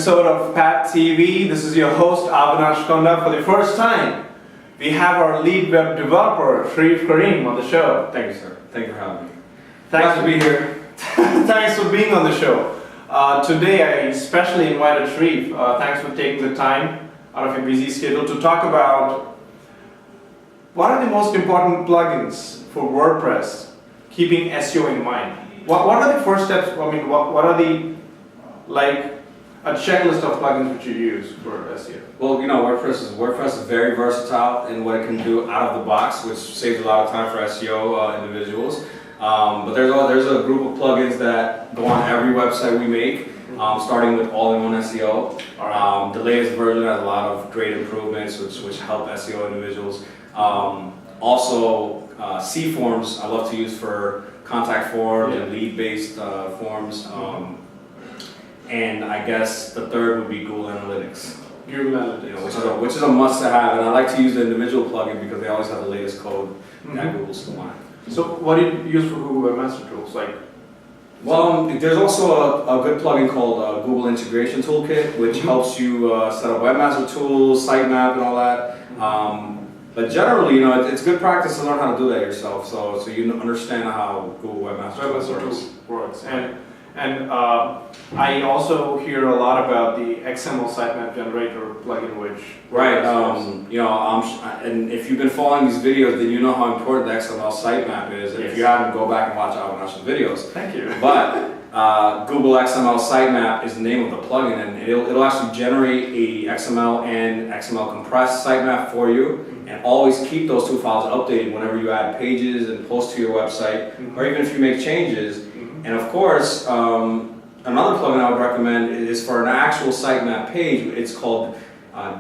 episode of Pat TV. This is your host Avinash Conda. For the first time, we have our lead web developer, Sharif Karim, on the show. Thank you, sir. Thank you for having me. Thanks Glad to be here. Thanks for being on the show. Today I especially invited Sharif. Thanks for taking the time out of your busy schedule to talk about what are the most important plugins for WordPress, keeping SEO in mind. What are the first steps? I mean, what are the, like, a checklist of plugins which you use for SEO? Well, you know, WordPress is very versatile in what it can do out of the box, which saves a lot of time for SEO individuals. But there's a group of plugins that go on every website we make, starting with all-in-one SEO. Right. The latest version has a lot of great improvements which help SEO individuals. Also, C forms I love to use for contact forms and lead-based forms. And I guess the third would be Google Analytics. Google Analytics. You know, which is a must-have, and I like to use the individual plugin because they always have the latest code that Google's still on. So what do you use for Google Webmaster Tools? Like, well, there's also a good plugin called Google Integration Toolkit, which helps you set up webmaster tools, sitemap, and all that. But generally, you know, it's good practice to learn how to do that yourself, so you understand how Google Webmaster Tools works. And I also hear a lot about the XML sitemap generator plugin, which you know, and if you've been following these videos, then you know how important the XML sitemap is. And if you haven't, go back and watch Avinash's videos. Thank you. But Google XML sitemap is the name of the plugin, and it'll actually generate a XML and XML compressed sitemap for you, and always keep those two files updated whenever you add pages and post to your website, or even if you make changes. And of course, another plugin I would recommend is for an actual sitemap page. It's called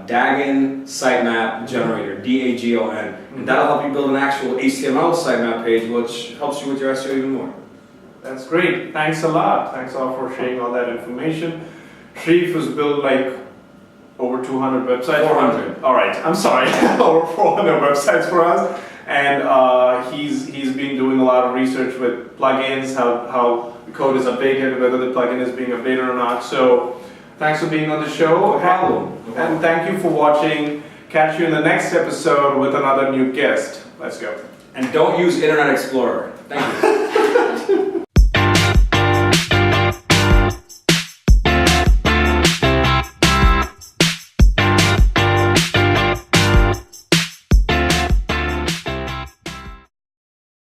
Dagon Sitemap Generator, D-A-G-O-N. And that'll help you build an actual HTML sitemap page, which helps you with your SEO even more. That's great. Thanks a lot. Thanks all for sharing all that information. Sharif has built like over 200 websites. 400. All right, I'm sorry. Over 400 websites for us. And he's been doing a lot of research with plugins, how the code is updated, whether the plugin is being updated or not. So thanks for being on the show. No problem. And thank you for watching. Catch you in the next episode with another new guest. Let's go. And don't use Internet Explorer. Thank you.